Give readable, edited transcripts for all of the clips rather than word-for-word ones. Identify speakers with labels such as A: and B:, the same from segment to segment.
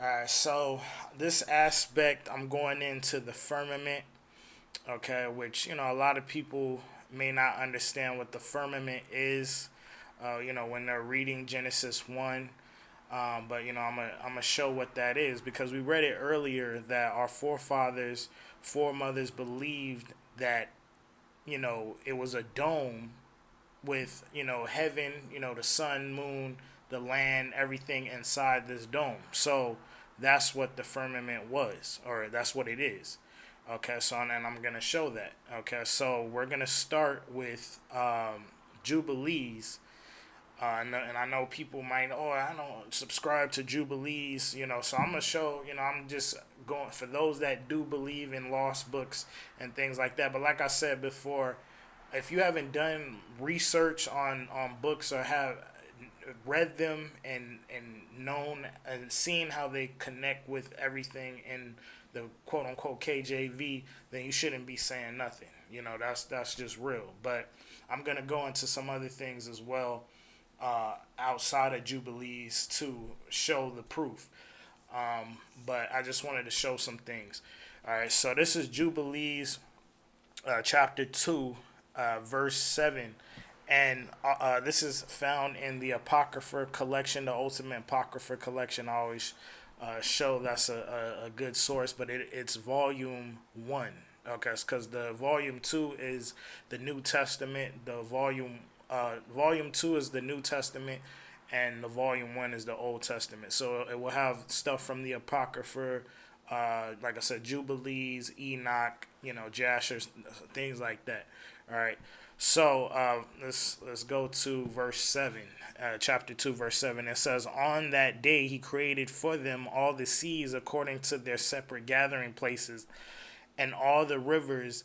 A: Alright, so this aspect, I'm going into the firmament, okay, which, a lot of people may not understand what the firmament is, when they're reading Genesis 1. But, I'm gonna show what that is because we read it earlier that our foremothers believed that, it was a dome with heaven, the sun, moon, the land, everything inside this dome. So that's what the firmament was, or that's what it is. Okay, so and I'm gonna show that. Okay, so we're gonna start with jubilees. And I know people might, I don't subscribe to jubilees, so I'm gonna show, I'm just going for those that do believe in lost books and things like that. But like I said before, if you haven't done research on books or have read them and known and seen how they connect with everything in the quote unquote KJV, then you shouldn't be saying nothing. That's just real. But I'm gonna go into some other things as well, outside of Jubilees to show the proof. But I just wanted to show some things. All right, so this is Jubilees, chapter 2, verse 7. And this is found in the Apocrypha collection, the Ultimate Apocrypha collection. I always show that's a good source, but it's volume 1. Okay, because the volume 2 is the New Testament. Volume 2 is the New Testament, and the volume 1 is the Old Testament. So it will have stuff from the Apocrypha, like I said, Jubilees, Enoch, Jasher, things like that. All right. So let's go to verse 7, chapter 2, verse 7. It says, "On that day he created for them all the seas according to their separate gathering places, and all the rivers,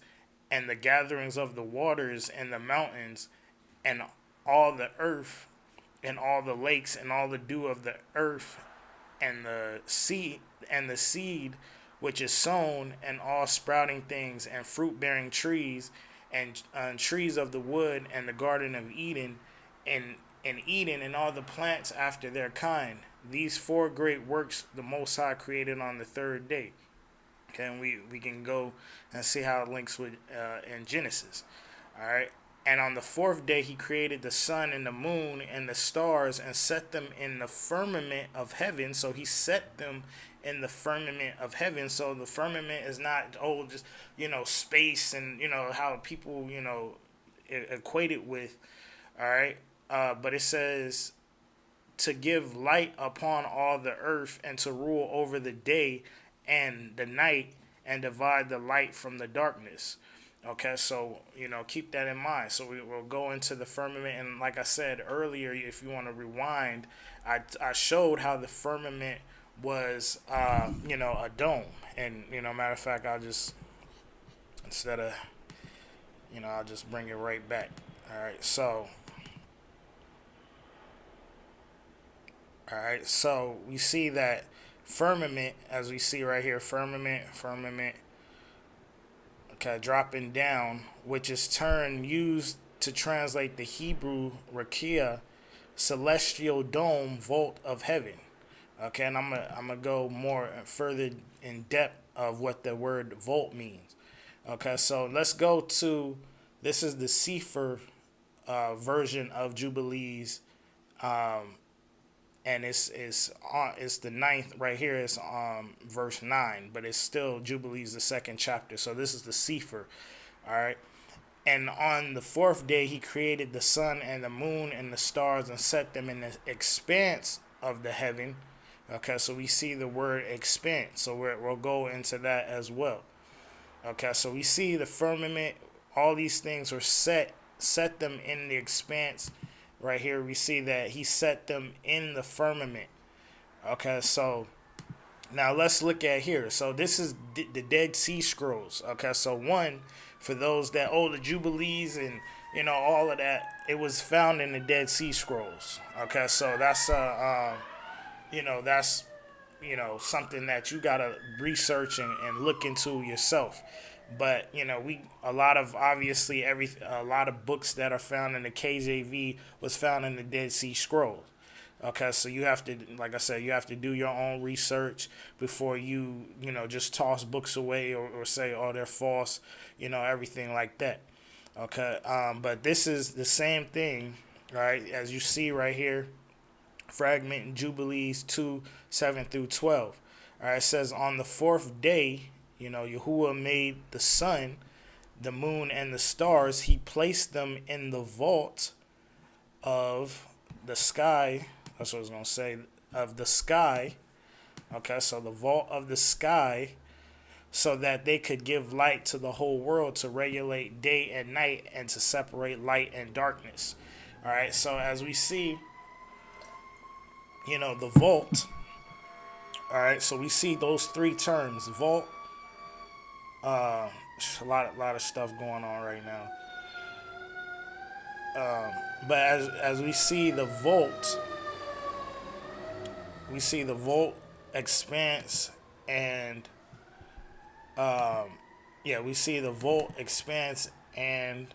A: and the gatherings of the waters, and the mountains, and all the earth, and all the lakes, and all the dew of the earth, and the seed which is sown, and all sprouting things, and fruit bearing trees, and trees of the wood, and the garden of Eden, and Eden, and all the plants after their kind. These four great works the Most High created on the third day." Okay, and we can go and see how it links with in Genesis. All right. And on the fourth day, he created the sun and the moon and the stars and set them in the firmament of heaven. So he set them in the firmament of heaven. So the firmament is not, just, space and, how people, equate it with. All right. But it says to give light upon all the earth and to rule over the day and the night and divide the light from the darkness. Okay, so keep that in mind. So will go into the firmament, and like I said earlier, if you want to rewind, I showed how the firmament was a dome, and matter of fact, I'll just instead of I'll just bring it right back. All right, so we see that firmament, as we see right here, firmament, okay, dropping down, which is term used to translate the Hebrew rakia, celestial dome, vault of heaven. Okay, and I'm gonna go more further in depth of what the word vault means. Okay, so let's go to this is the Sefer version of Jubilees, um, and it's the ninth right here. It's verse 9, but it's still Jubilees the second chapter. So this is the Sefer. All right. And on the fourth day he created the sun and the moon and the stars and set them in the expanse of the heaven. Okay, so we see the word expanse. So we'll go into that as well. Okay, so we see the firmament. All these things were set them in the expanse. Right here we see that he set them in the firmament. Okay, so now let's look at here. So this is the Dead Sea Scrolls. Okay, so one, for those that, the Jubilees and, all of that, it was found in the Dead Sea Scrolls. Okay, so that's, that's, something that you got to research and look into yourself. But a lot of a lot of books that are found in the KJV was found in the Dead Sea Scrolls. Okay, so you have to, like I said, you have to do your own research before you just toss books away, or say, oh, they're false, everything like that. Okay, but this is the same thing, right? As you see right here, fragment in Jubilees 2 7 through 12. All right, it says, on the fourth day, Yahuwah made the sun, the moon, and the stars. He placed them in the vault of the sky. That's what I was going to say. Of the sky. Okay, so the vault of the sky, so that they could give light to the whole world, to regulate day and night, and to separate light and darkness. All right, so as we see, the vault. All right, so we see those three terms: vault. Uh, a lot of stuff going on right now. But as we see the vault, expanse, and we see the vault expanse, and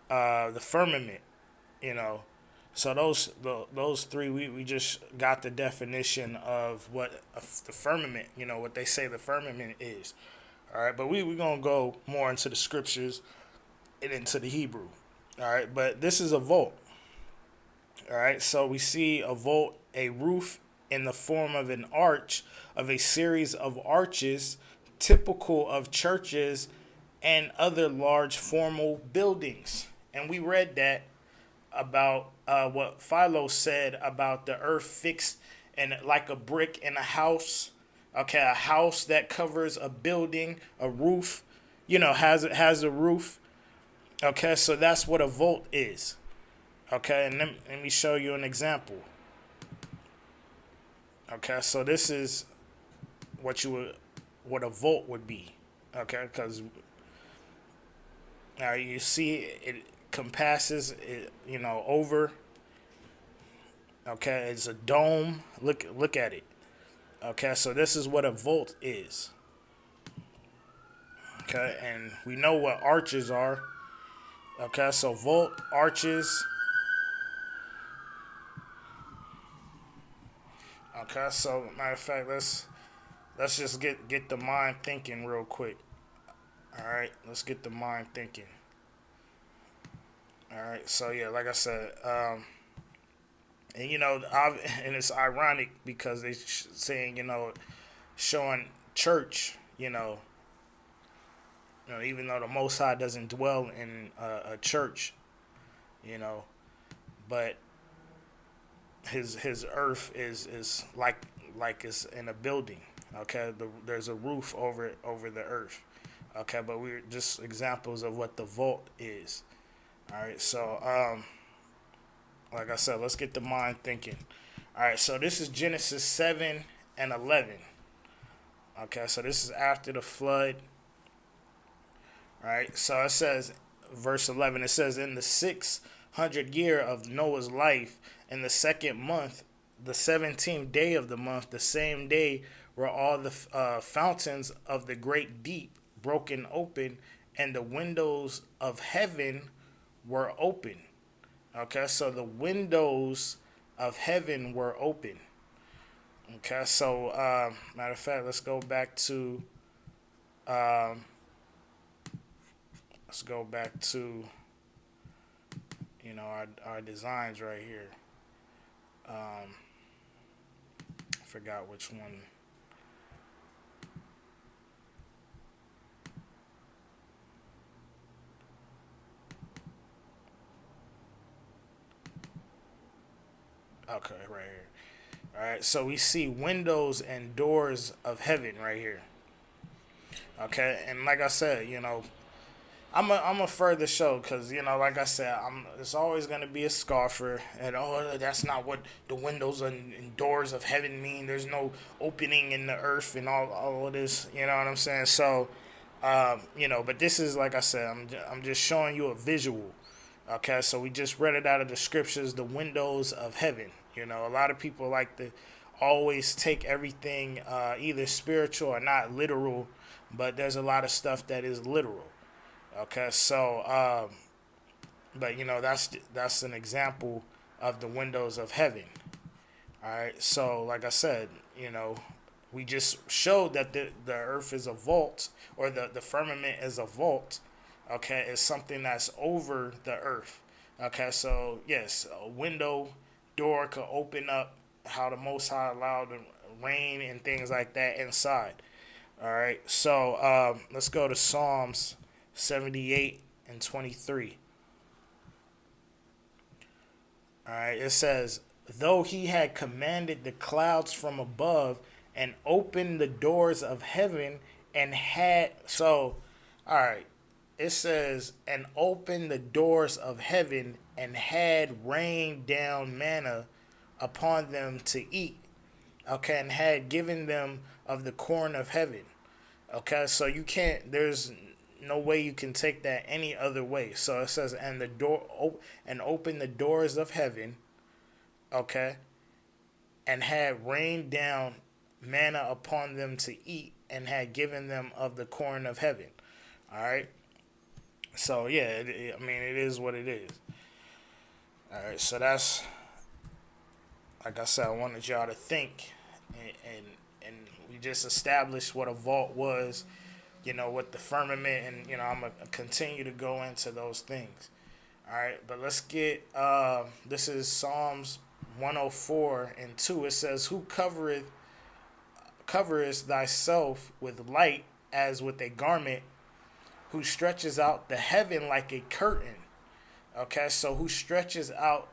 A: the firmament. You know, so those three, we just got the definition of what the firmament. What they say the firmament is. All right, but we're gonna go more into the scriptures and into the Hebrew. All right, but this is a vault. All right, so we see a vault, a roof in the form of an arch, of a series of arches, typical of churches and other large formal buildings. And we read that about what Philo said about the earth fixed and like a brick in a house. Okay, a house that covers a building, a roof, has a roof. Okay, so that's what a vault is. Okay, and let me show you an example. Okay, so this is what a vault would be. Okay, because now you see it compasses it, over. Okay, it's a dome. Look at it. Okay, so this is what a vault is. Okay, and we know what arches are. Okay, so vault, arches. Okay, so matter of fact, let's just get the mind thinking real quick. All right, let's get the mind thinking. All right, so yeah, like I said, and and it's ironic because they saying showing church, even though the Most High doesn't dwell in a church, but his earth is like it's in a building. Okay, there's a roof over the earth. Okay, but we're just examples of what the vault is. All right, so like I said, let's get the mind thinking. All right, so this is Genesis 7 and 11. Okay, so this is after the flood. All right, so it says, verse 11, it says, in the 600th year of Noah's life, in the second month, the 17th day of the month, the same day were all the fountains of the great deep broken open, and the windows of heaven were open. Okay, so the windows of heaven were open. Okay, so matter of fact, let's go back to our designs right here. I forgot which one. Okay, right here. All right, so we see windows and doors of heaven right here. Okay, and like I said, I'm a further show because like I said, it's always gonna be a scoffer, and that's not what the windows and doors of heaven mean. There's no opening in the earth and all of this. You know what I'm saying? So, but this is like I said, I'm just showing you a visual. Okay, so we just read it out of the scriptures, the windows of heaven. A lot of people like to always take everything either spiritual or not literal, but there's a lot of stuff that is literal. Okay, so, but that's an example of the windows of heaven. All right. So, like I said, we just showed that the earth is a vault, or the firmament is a vault. Okay, it's something that's over the earth. Okay, so yes, a window, door could open up, how the Most High allowed the rain and things like that inside. All right, so let's go to Psalms 78 and 23. All right, it says, though he had commanded the clouds from above and opened the doors of heaven and had. So, all right, it says, and opened the doors of heaven and had rained down manna upon them to eat. Okay, and had given them of the corn of heaven. Okay, so you can't. There's no way you can take that any other way. So it says, and the door and open the doors of heaven. Okay, and had rained down manna upon them to eat, and had given them of the corn of heaven. All right. So yeah, I mean, it is what it is. All right. So that's, like I said, I wanted y'all to think, and we just established what a vault was, with the firmament, and I'm gonna continue to go into those things. All right, but let's get this is Psalms 104 and 2. It says, "Who covereth thyself with light as with a garment, who stretches out the heaven like a curtain." Okay, so who stretches out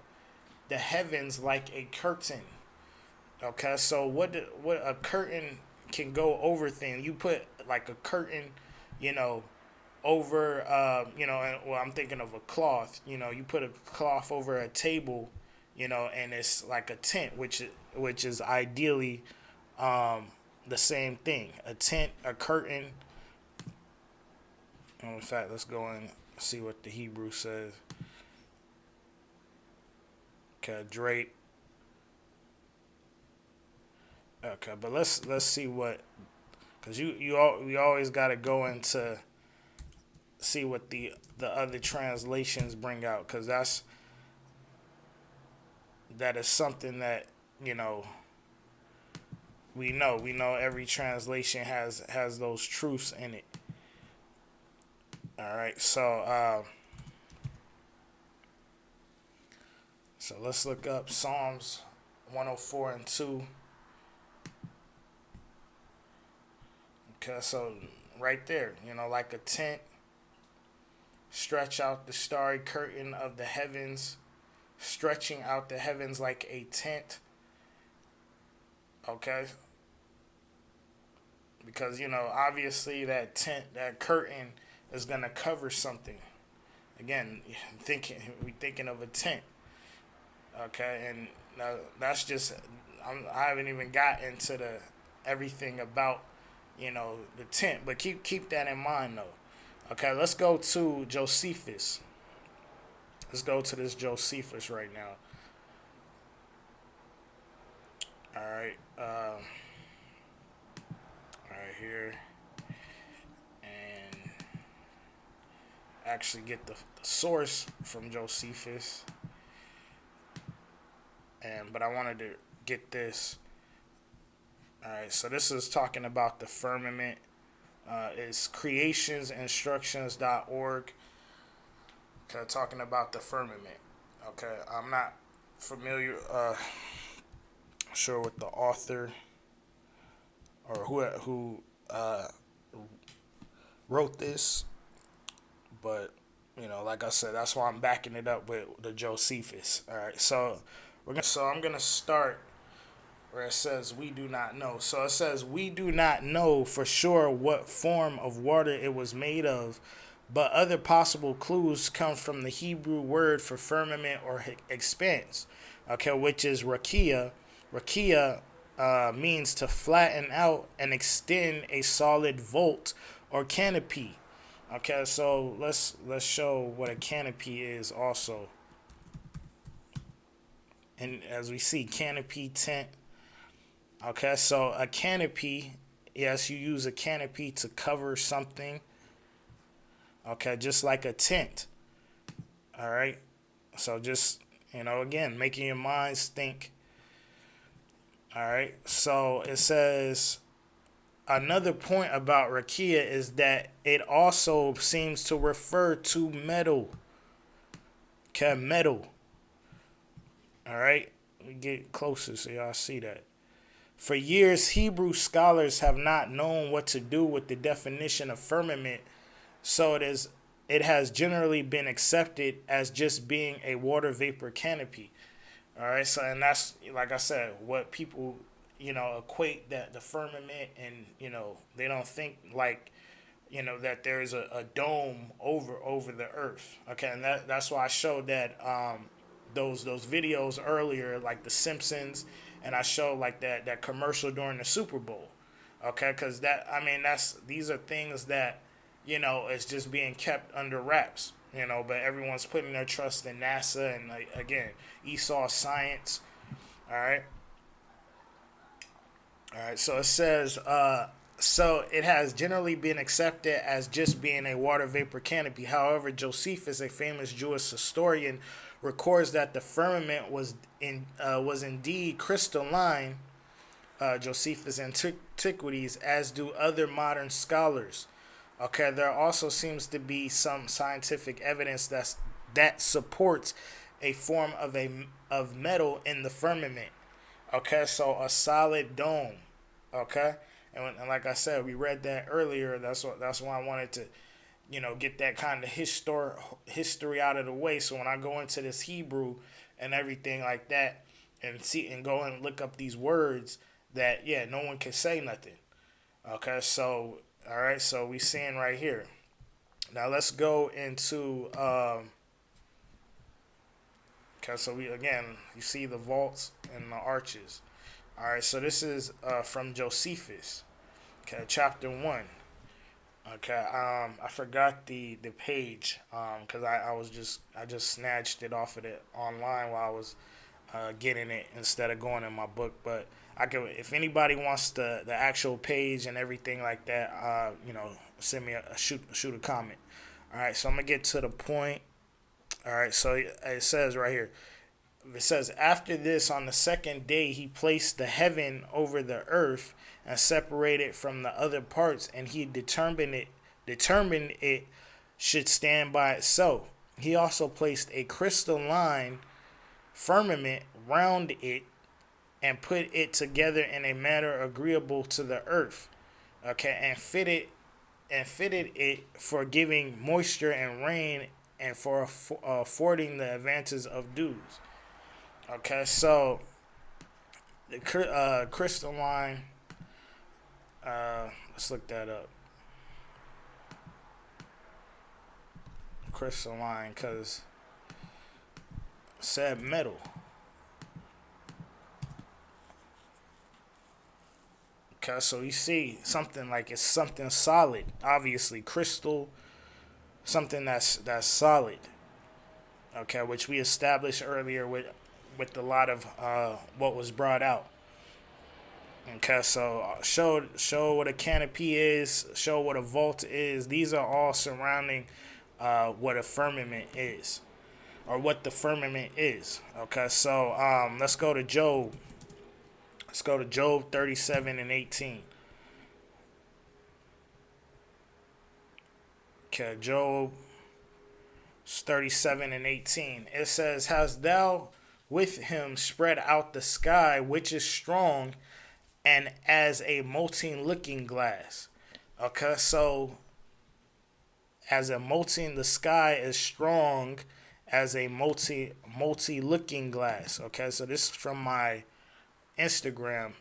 A: the heavens like a curtain? Okay, so what a curtain can go over things. You put like a curtain, you know, over well, I'm thinking of a cloth. You put a cloth over a table, and it's like a tent, which is ideally the same thing. A tent, a curtain. In fact, let's go and see what the Hebrew says. Okay, drape. Okay, but let's see what, because we always got to go into see what the other translations bring out, because that is something that you know we know every translation has those truths in it. All right, so let's look up Psalms 104 and 2. Okay, so right there, like a tent, stretch out the starry curtain of the heavens, stretching out the heavens like a tent. Okay, because obviously that tent, that curtain is gonna cover something. Again, we thinking of a tent. Okay, and that's just I haven't even got into the everything about the tent, but keep that in mind though. Okay, let's go to Josephus. Let's go to this Josephus right now. All right, right here, and actually get the source from Josephus. But I wanted to get this. All right, so this is talking about the firmament. It's creationsinstructions.org. Okay, talking about the firmament. Okay, I'm not familiar, sure with the author or who wrote this, but like I said, that's why I'm backing it up with the Josephus. All right, so I'm gonna start where it says we do not know. So it says we do not know for sure what form of water it was made of, but other possible clues come from the Hebrew word for firmament or expanse, okay, which is rakia. Rakia means to flatten out and extend a solid vault or canopy. Okay, so let's show what a canopy is also. And as we see, canopy, tent. Okay, so a canopy, yes, you use a canopy to cover something. Okay, just like a tent. All right, so just again, making your minds think All right. So it says another point about rakia is that it also seems to refer to metal. Okay, metal. All right. We get closer so y'all see that. For years, Hebrew scholars have not known what to do with the definition of firmament, so it has generally been accepted as just being a water vapor canopy. All right, so and that's like I said, what people equate that the firmament, and they don't think like that there is a dome over the earth. Okay, and that's why I showed that those videos earlier, like the Simpsons, and I showed like that commercial during the Super Bowl. Okay, because that I mean these are things that it's just being kept under wraps. But everyone's putting their trust in NASA and like, again, Esau science. All right. All right, so it says, so it has generally been accepted as just being a water vapor canopy. However, Josephus, a famous Jewish historian, records that the firmament was indeed crystalline. Josephus' Antiquities, as do other modern scholars. Okay, there also seems to be some scientific evidence that supports a form of metal in the firmament. Okay, so a solid dome. Okay, and like I said, we read that earlier. That's why I wanted to, get that kind of history out of the way. So when I go into this Hebrew and everything like that, and see and go and look up these words that no one can say nothing. Okay, so all right, so we seeing right here. Now let's go into. Okay, so you see the vaults and the arches. All right, so this is from Josephus. Okay, chapter 1. Okay, I forgot the page because I just snatched it off of it online while I was getting it instead of going in my book. But I can, if anybody wants the actual page and everything like that, send me a shoot a comment. All right, so I'm gonna get to the point. All right, so it says right here. It says, after this, on the second day, he placed the heaven over the earth and separated from the other parts, and he determined it should stand by itself. He also placed a crystalline firmament round it and put it together in a manner agreeable to the earth. Okay, and fitted it for giving moisture and rain and for affording the advances of dews. Okay, so the crystalline. Let's look that up. Crystalline, cause said metal. Okay, so you see something like it's something solid. Obviously, crystal, something that's solid. Okay, which we established earlier with a lot of what was brought out. Okay, so show what a canopy is, show what a vault is. These are all surrounding what a firmament is, or what the firmament is. Okay, so let's go to Job. Let's go to Job 37 and 18. Okay, Job 37 and 18. It says, "Hast thou with him spread out the sky, which is strong, and as a molten looking glass." Okay, so as a molten, the sky is strong as a multi looking glass. Okay, so this is from my Instagram.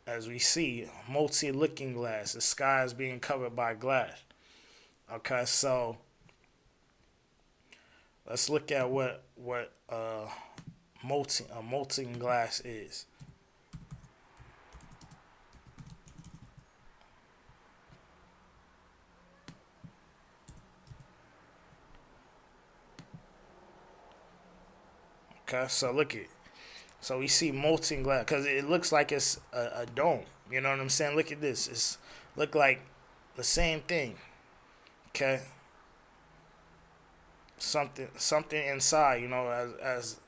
A: As we see, multi looking glass. The sky is being covered by glass. Okay, so let's look at what molten glass is. Okay, so look at it. So we see molten glass because it looks like it's a dome. You know what I'm saying? Look at this. It's look like the same thing. Okay, something inside. As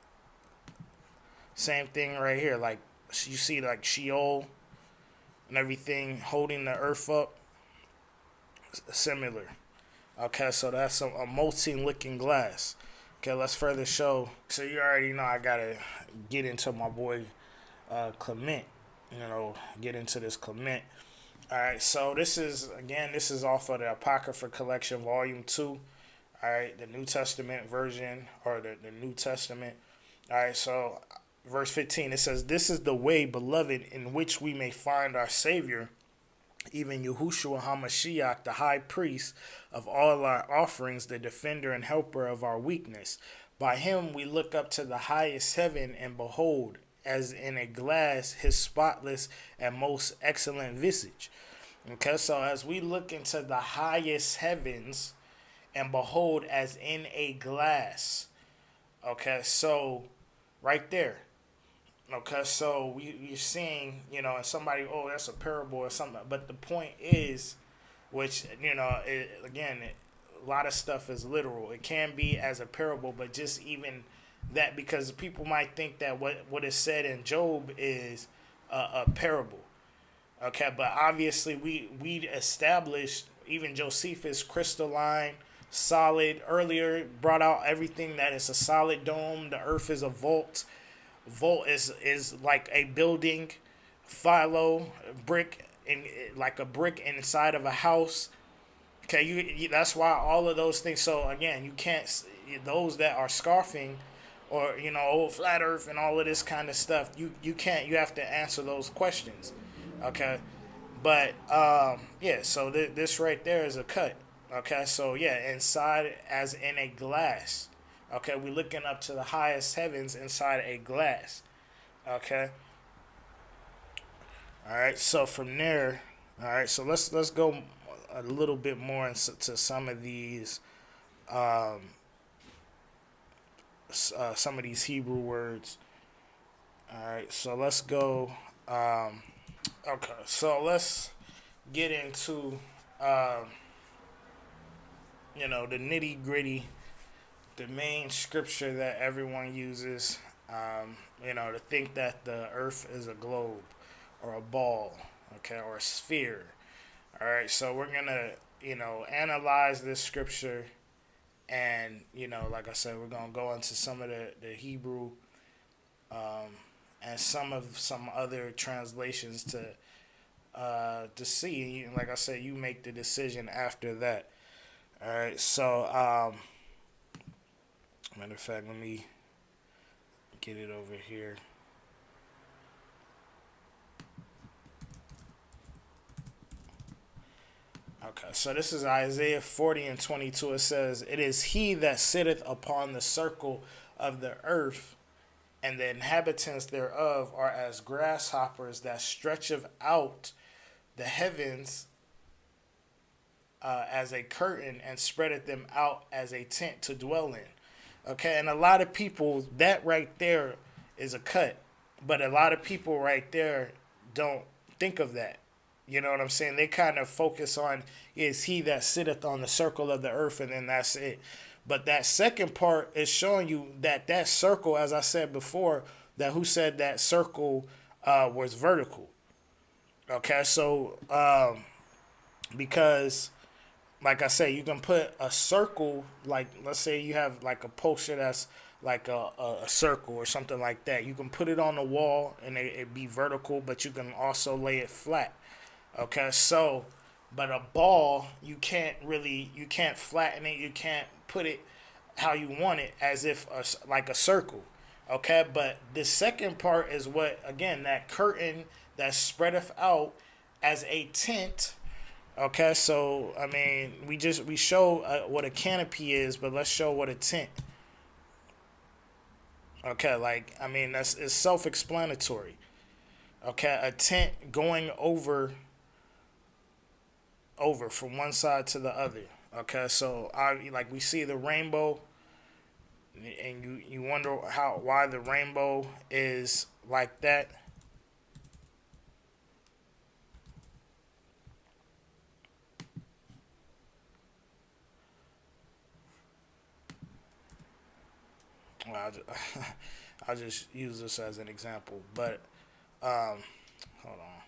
A: Same thing right here. Like you see, like Sheol and everything holding the earth up. Similar. Okay, so that's a molten looking glass. Okay, let's further show. So you already know I gotta get into my boy Clement. Get into this Clement. All right, so this is off of the Apocrypha Collection, Volume 2. All right, the New Testament version, or the New Testament. All right, so verse 15, it says, "This is the way, beloved, in which we may find our Savior, even Yahushua HaMashiach, the high priest of all our offerings, the defender and helper of our weakness. By him we look up to the highest heaven, and behold, as in a glass, his spotless and most excellent visage." Okay, so as we look into the highest heavens, and behold, as in a glass. Okay, so right there. Okay, so you're seeing, and somebody, oh, that's a parable or something. But the point is, which, a lot of stuff is literal. It can be as a parable, but just even that, because people might think that what is said in Job is a parable. Okay, but obviously we established even Josephus crystalline, solid. Earlier brought out everything that is a solid dome. The earth is a vault. Vault is like a building, philo brick, in like a brick inside of a house. Okay, that's why all of those things. So again, you can't, those that are scoffing, or old flat Earth and all of this kind of stuff. You can't. You have to answer those questions. Okay, but yeah. So this right there is a cut. Okay, so yeah, inside as in a glass. Okay, we're looking up to the highest heavens inside a glass. Okay. All right. So from there, all right. So let's go a little bit more into some of these some of these Hebrew words. All right. So let's go. Okay. So let's get into the nitty gritty, the main scripture that everyone uses. To think that the Earth is a globe or a ball, okay, or a sphere. All right, so we're gonna, analyze this scripture, and like I said, we're gonna go into some of the Hebrew, and some other translations to see. Like I said, you make the decision after that. All right, so matter of fact, let me get it over here. Okay, so this is Isaiah 40 and 22. It says, "It is he that sitteth upon the circle of the earth, and the inhabitants thereof are as grasshoppers that stretcheth out the heavens as a curtain, and spreadeth them out as a tent to dwell in." Okay, and a lot of people, that right there is a cut. But a lot of people right there don't think of that. You know what I'm saying? They kind of focus on, is he that sitteth on the circle of the earth, and then that's it. But that second part is showing you that circle, as I said before, that who said that circle was vertical. Okay, so because like I say, you can put a circle, like let's say you have like a poster that's like a circle or something like that. You can put it on the wall and it be vertical, but you can also lay it flat. Okay, so but a ball, you can't flatten it, you can't put it how you want it, as if like a circle. Okay, but the second part is what, again, that curtain that spreadeth out as a tent. Okay, so I mean, we show what a canopy is, but let's show what a tent. Okay, like I mean, it's self-explanatory. Okay, a tent going over from one side to the other. Okay, so like we see the rainbow, and you wonder why the rainbow is like that. Well, I'll just use this as an example. But hold on.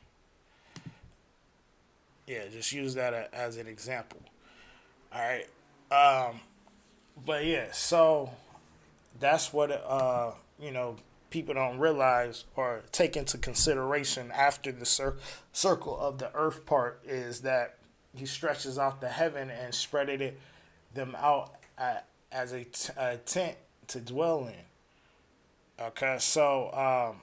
A: Yeah, just use that as an example. All right. Um, but yeah, so that's what people don't realize or take into consideration after the circle of the earth part is that he stretches out the heaven and spreaded it them out as a tent to dwell in. Okay, so all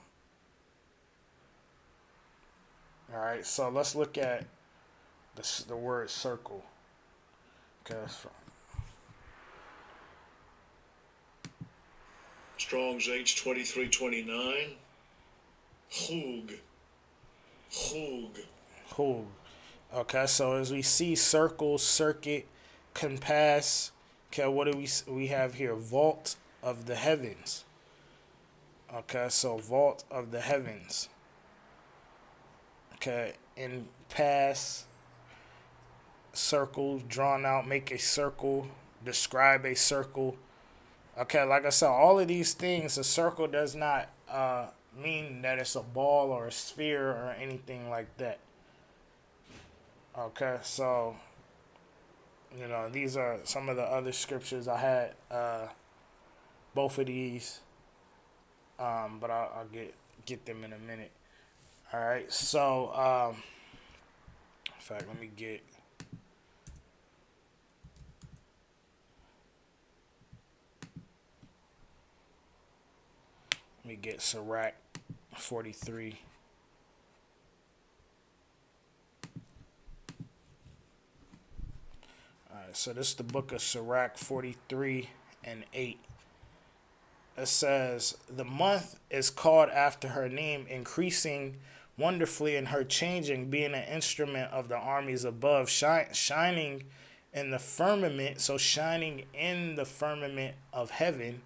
A: right, so let's look at the word circle. Okay,
B: Strong's H2329. Hug. Hug.
A: cool. Okay, so as we see circle, circuit, compass. Okay, what do we have here? Vault of the heavens. Okay, so vault of the heavens. Okay, and pass, circle, drawn out, make a circle, describe a circle. Okay, like I said, all of these things, a circle does not mean that it's a ball or a sphere or anything like that. Okay, so these are some of the other scriptures I had. Both of these, but I'll get them in a minute. All right, so in fact, let me get Sirach 43. All right, so this is the book of Sirach 43 and 8. It says, "The month is called after her name, increasing wonderfully in her changing, being an instrument of the armies above, shining in the firmament." So, shining in the firmament of heaven.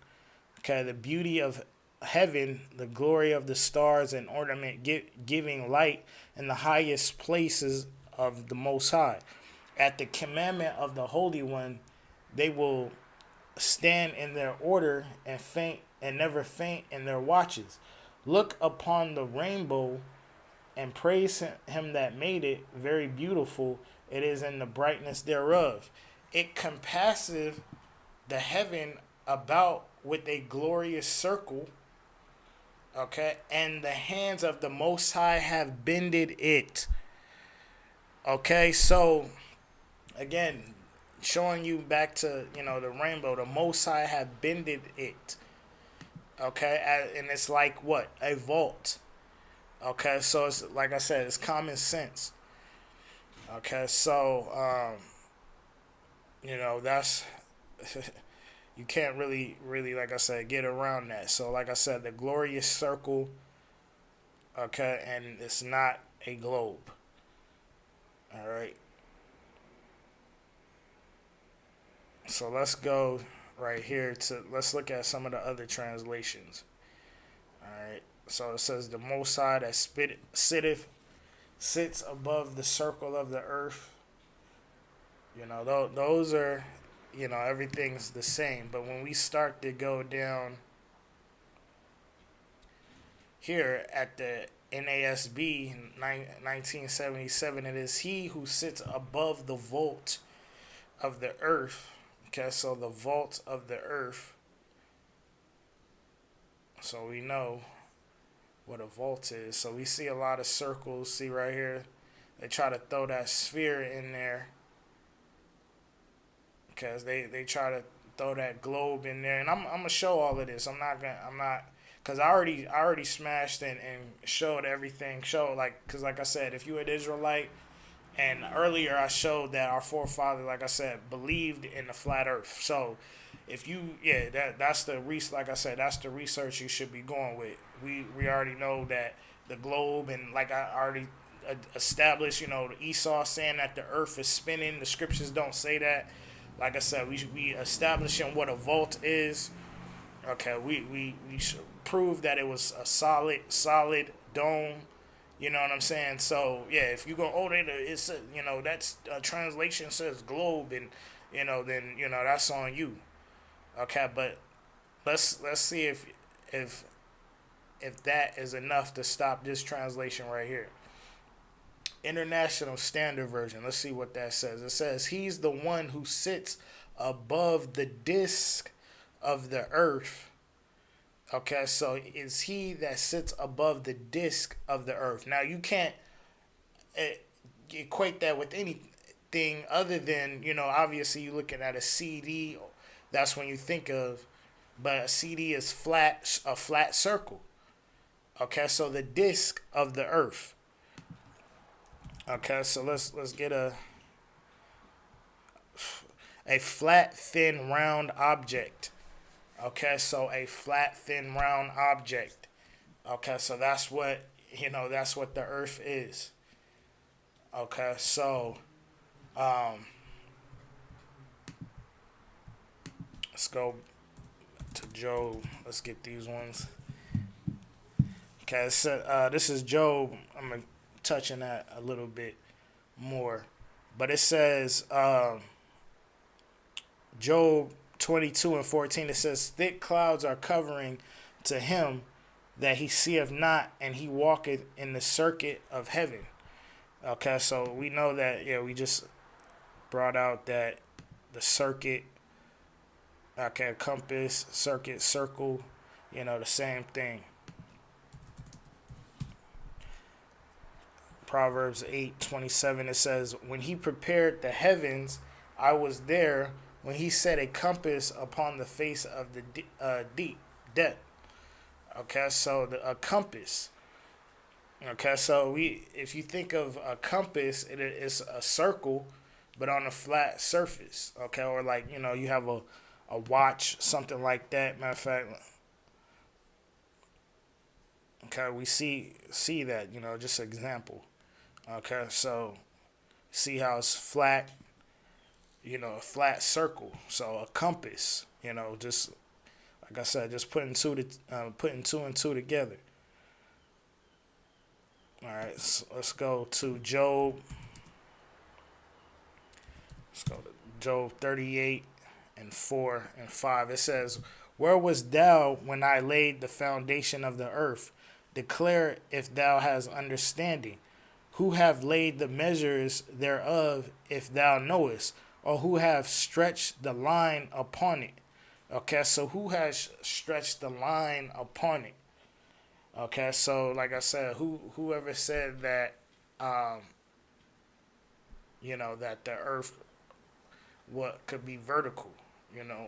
A: Okay, the beauty of heaven, the glory of the stars and ornament, giving light in the highest places of the Most High. At the commandment of the Holy One, they will stand in their order and faint and never faint in their watches. Look upon the rainbow and praise him that made it very beautiful. It is in the brightness thereof. It compasseth the heaven about with a glorious circle. Okay, and the hands of the Most High have bended it. Okay, so again, showing you back to the rainbow, the Most High have bended it. Okay, and it's like what, a vault. Okay, so it's like I said, it's common sense. Okay, so that's you can't really, like I said, get around that. So like I said, the glorious circle. Okay, and it's not a globe. All right. So let's go right here to let's look at some of the other translations. All right. So it says the Most High that sits above the circle of the earth. Those are, everything's the same. But when we start to go down here at the NASB 1977, it is he who sits above the vault of the earth. Okay, so the vault of the earth. So we know what a vault is. So we see a lot of circles. See right here, they try to throw that sphere in there because they try to throw that globe in there. And I'm gonna show all of this. I'm not because I already smashed and showed everything. Because like I said, if you an Israelite, and earlier I showed that our forefather, like I said, believed in the flat Earth. So if you, that's the like I said, that's the research you should be going with. We already know that the globe, and like I already established, Esau saying that the Earth is spinning. The scriptures don't say that. Like I said, we establishing what a vault is. Okay, we prove that it was a solid dome. You know what I'm saying? So yeah, if you go, it's that's translation says globe, and then that's on you. Okay, but let's see if if that is enough to stop this translation right here. International Standard Version. Let's see what that says. It says, he's the one who sits above the disk of the earth. Okay, so it's he that sits above the disk of the earth. Now, you can't equate that with anything other than, obviously you're looking at a CD. That's when you think of, but a CD is flat, a flat circle. Okay, so the disk of the earth. Okay, so let's get a flat, thin, round object. Okay, so a flat, thin, round object. Okay, so that's what the earth is. Okay, so let's go to Job. Let's get these ones. Okay, so this is Job. I'm gonna touch on that a little bit more, but it says Job 22:14. It says, "Thick clouds are covering to him that he seeth not, and he walketh in the circuit of heaven." Okay, so we know that. Yeah, we just brought out that the circuit. Okay, compass, circuit, circle. The same thing. Proverbs 8:27, it says, "When he prepared the heavens, I was there. When he set a compass upon the face of the deep depth." Okay, so a compass. Okay, so if you think of a compass, it is a circle, but on a flat surface. Okay, or like you have a watch, something like that. Matter of fact, okay, we see that just an example. Okay, so see how it's flat, a flat circle. So a compass, just like I said, just putting two and two together. All right, so let's go to Job. Let's go to Job 38:4-5. It says, "Where wast thou when I laid the foundation of the earth? Declare if thou hast understanding. Who have laid the measures thereof, if thou knowest? Or who have stretched the line upon it?" Okay, so who has stretched the line upon it? Okay, so like I said, whoever said that, that the earth could be vertical,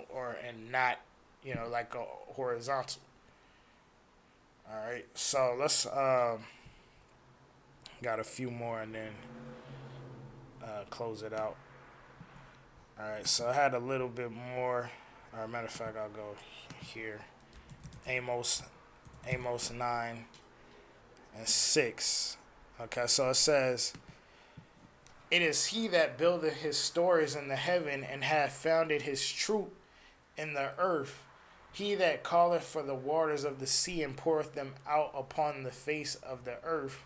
A: or and not, like a horizontal. All right, so let's got a few more and then close it out. All right, so I had a little bit more. Matter of fact, I'll go here. Amos 9:6. Okay, so it says, "It is he that buildeth his stories in the heaven, and hath founded his truth in the earth. He that calleth for the waters of the sea, and poureth them out upon the face of the earth.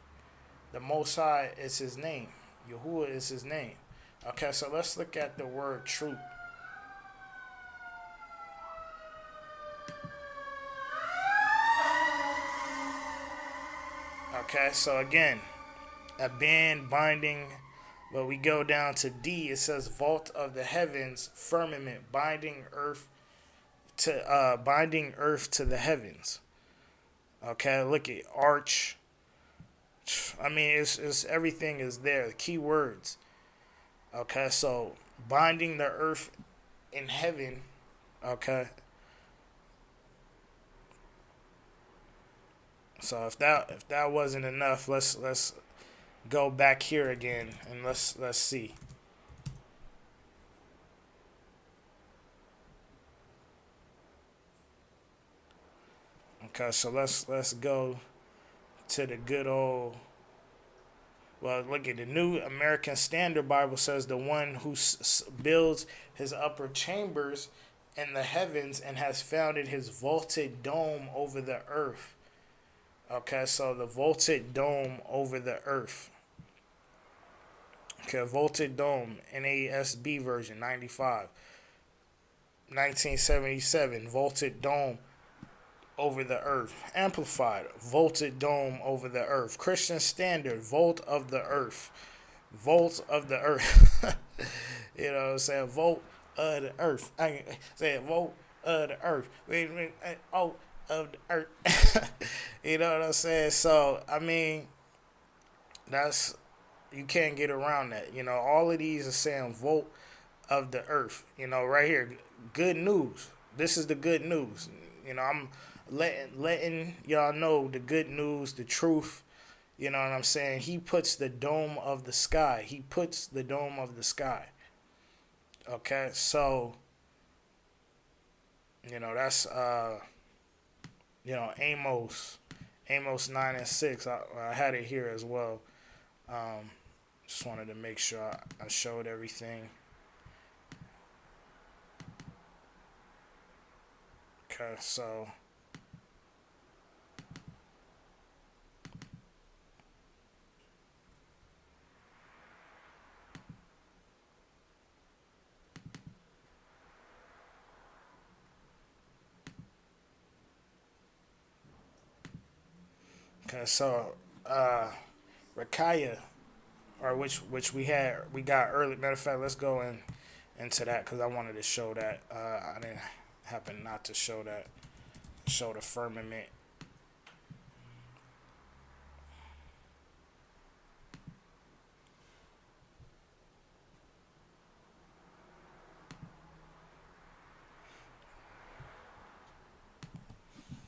A: The Most High is his name. Yahuwah is his name." Okay, so let's look at the word truth. Okay, so again, a band binding, but we go down to D. It says, "Vault of the heavens, firmament, binding earth to the heavens." Okay, look at arch. I mean, it's everything is there. The key words. Okay, so binding the earth in heaven. Okay. So if that wasn't enough, let's go back here again and let's see. Okay, so let's go to the good old. Well, look at the New American Standard Bible says, "The one who builds his upper chambers in the heavens and has founded his vaulted dome over the earth." Okay, so the vaulted dome over the earth. Okay, vaulted dome, NASB version 95. 1977, vaulted dome over the earth. Amplified, vaulted dome over the earth. Christian Standard, vault of the earth. Vault of the earth. You know what I'm saying? Vault of the earth. I can say vault of the earth. Oh, of the earth. You know what I'm saying? So, I mean, that's, you can't get around that. You know, all of these are saying vote of the earth. You know, right here, good news. This is the good news. You know, I'm letting y'all know the good news, the truth. You know what I'm saying? He puts the dome of the sky. He puts the dome of the sky. Okay, so that's Amos 9:6. I had it here as well. Um, just wanted to make sure I showed everything. Okay, so uh, Rakaya, or we got early. Matter of fact, let's go into that because I wanted to show that. I didn't happen not to show that. Show the firmament.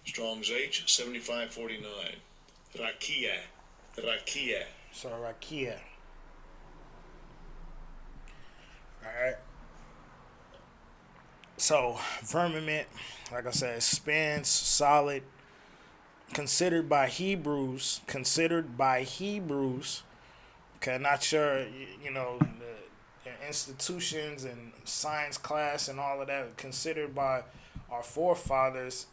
B: Strong's H 7549. Rakia. Rakia.
A: So Rakia. All right. So firmament, like I said, spans solid. Considered by Hebrews. Okay, not sure. The institutions and science class and all of that. Considered by our forefathers,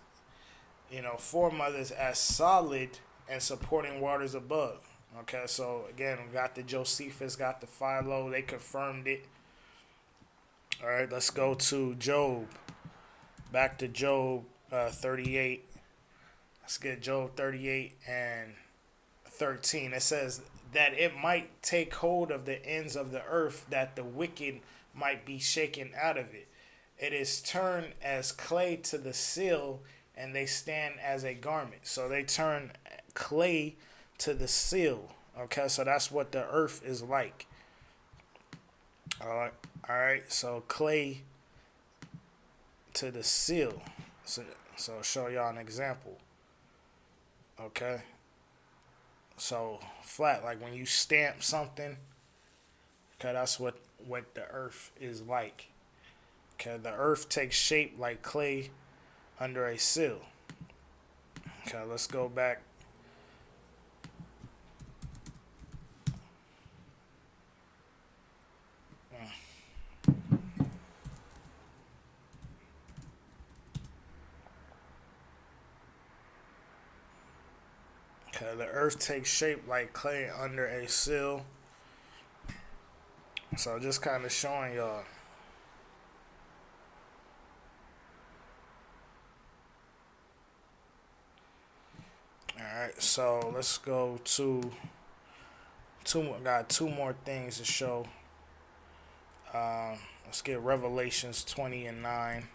A: foremothers as solid and supporting waters above. Okay, so again, we got the Josephus, got the Philo. They confirmed it. All right, let's go to Job. Back to Job 38. Let's get Job 38 and 13. It says that it might take hold of the ends of the earth, that the wicked might be shaken out of it. It is turned as clay to the seal, and they stand as a garment. So they turn clay to the seal. Okay, so that's what the earth is like. All right. So clay to the seal. So I'll show y'all an example. Okay. So flat, like when you stamp something. Okay, that's what the earth is like. Okay, the earth takes shape like clay under a seal. Okay, let's go back. Okay, the earth takes shape like clay under a seal. So just kind of showing y'all. Alright, so let's go to got two more things to show. Let's get Revelations 20 and 9.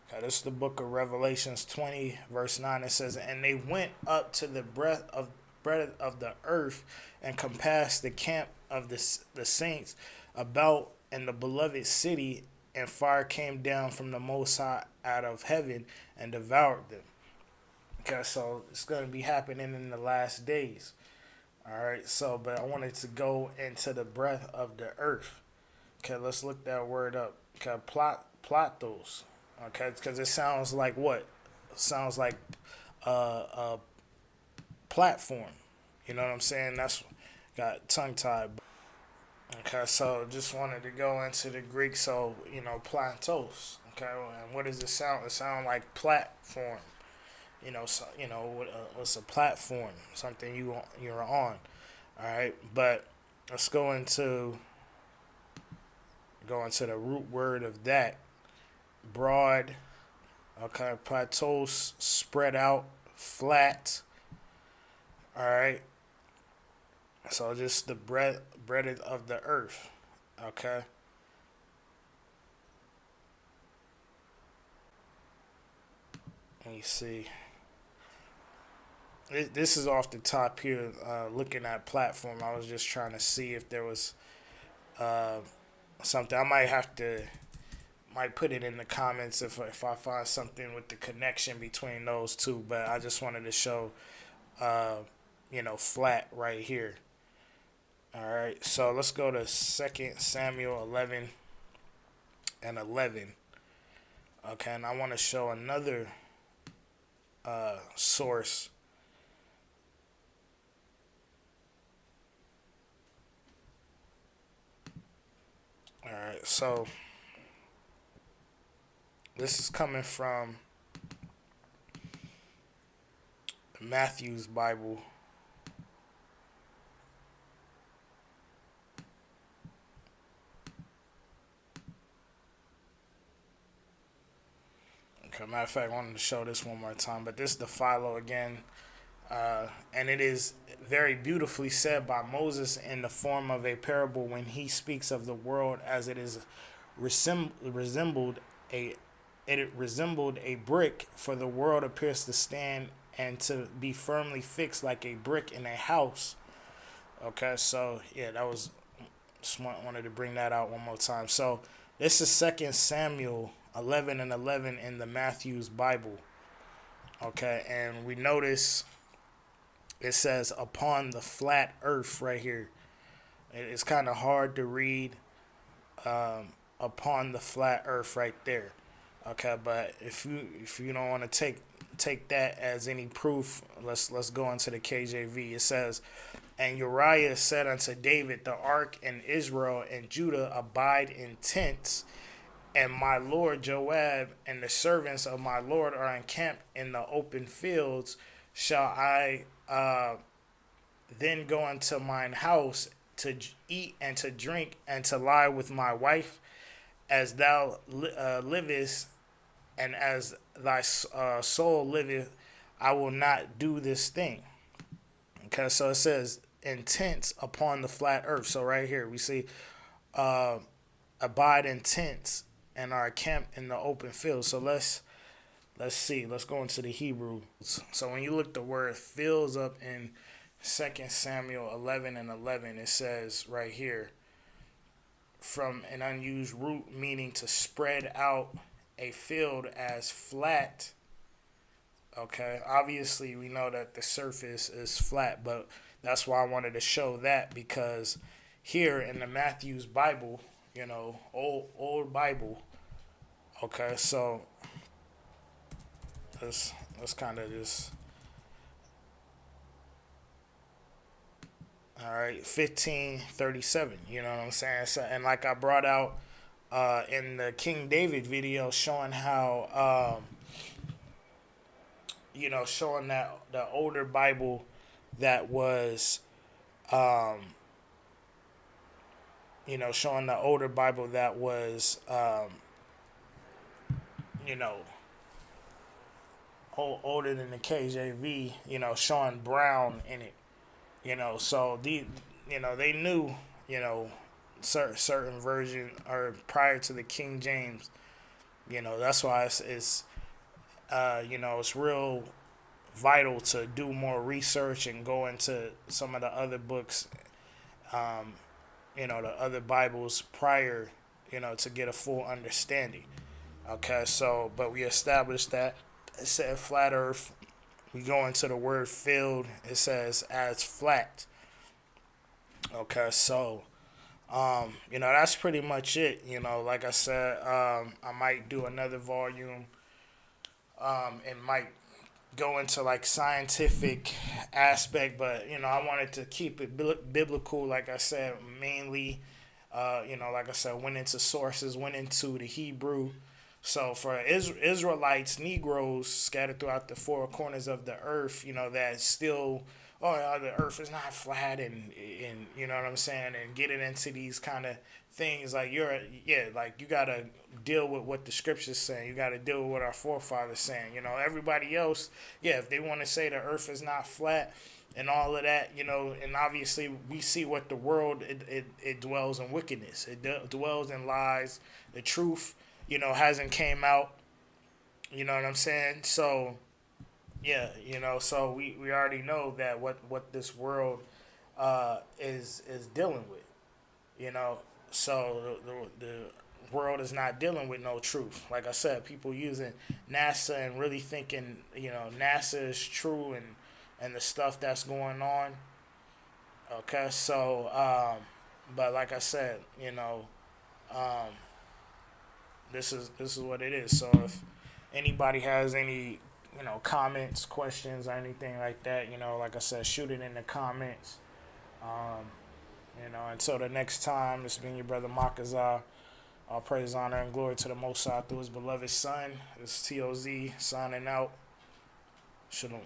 A: Okay, this is the book of Revelations 20, verse 9. It says, "And they went up to the breadth of the earth and compassed the camp of the saints about in the beloved city, and fire came down from the Most High out of heaven and devoured them." Okay, so it's going to be happening in the last days. All right, so, but I wanted to go into the breadth of the earth. Okay, let's look that word up. Okay, platos. Okay, because it sounds like what? It sounds like a platform. You know what I'm saying? That's got tongue tied. Okay, so just wanted to go into the Greek. So platos. Okay, and what does it sound? It sound like platform. What's a platform? Something you're on. All right, but let's go into Going to the root word of that, broad. Okay, plateaus, spread out, flat. All right. So just the breadth of the earth. Okay. Let me see. This is off the top here. Looking at platform, I was just trying to see if there was uh, something. I might put it in the comments if I find something with the connection between those two. But I just wanted to show, uh, flat right here. All right, so let's go to 2 Samuel 11:11. Okay, and I want to show another source. All right, so this is coming from Matthew's Bible. Okay, matter of fact, I wanted to show this one more time, but this is the Philo again. And it is very beautifully said by Moses in the form of a parable when he speaks of the world as it is resembled a it resembled a brick, for the world appears to stand and to be firmly fixed like a brick in a house. Okay, so yeah, that was just wanted to bring that out one more time. So this is 2 Samuel 11:11 in the Matthew's Bible. Okay, and we notice it says upon the flat earth right here. It's kind of hard to read, upon the flat earth right there. Okay, but if you don't want to take that as any proof, let's go into the KJV. It says, and Uriah said unto David, the ark and Israel and Judah abide in tents, and my lord Joab and the servants of my lord are encamped in the open fields. Shall I then go into mine house to eat and to drink and to lie with my wife, as thou livest, and as thy soul liveth, I will not do this thing. Okay, so it says in upon the flat earth. So right here we see uh, abide in tents and are camped in the open field. So let's see. Let's go into the Hebrew. So when you look the word fields up in 2 Samuel 11:11, it says right here, from an unused root meaning to spread out a field as flat. Okay, obviously we know that the surface is flat, but that's why I wanted to show that, because here in the Matthew's Bible, old Bible. Okay, so let's kind of just, all right, 1537. You know what I'm saying? So, and like I brought out in the King David video, showing how showing that the older Bible that was showing the older Bible that was you know older than the KJV, showing brown in it. So they knew, certain version, or prior to the King James. That's why it's real vital to do more research and go into some of the other books, the other Bibles prior, to get a full understanding. Okay, so, but we established that it said flat earth. We go into the word field, it says as flat. Okay, so, that's pretty much it. Like I said, I might do another volume, and might go into like scientific aspect, but I wanted to keep it biblical. Like I said, mainly, like I said, went into sources, went into the Hebrew. So for Israelites, Negroes scattered throughout the four corners of the earth, that still the earth is not flat, and you know what I'm saying, and getting into these kind of things, like like you gotta deal with what the scriptures saying. You gotta deal with what our forefathers saying. Everybody else, if they want to say the earth is not flat and all of that, and obviously we see what the world, it dwells in wickedness. It dwells in lies. The truth, hasn't came out. You know what I'm saying? So yeah, so we already know that what this world is dealing with. You know, so the world is not dealing with no truth. Like I said, people using NASA and really thinking NASA is true, and the stuff that's going on. Okay, so but like I said, um, this is what it is. So if anybody has any comments, questions, or anything like that, like I said, shoot it in the comments. Um, until the next time, this has been your brother Makazar. All praise, honor, and glory to the Most High through His beloved Son. This is T.O.Z. signing out. Shalom.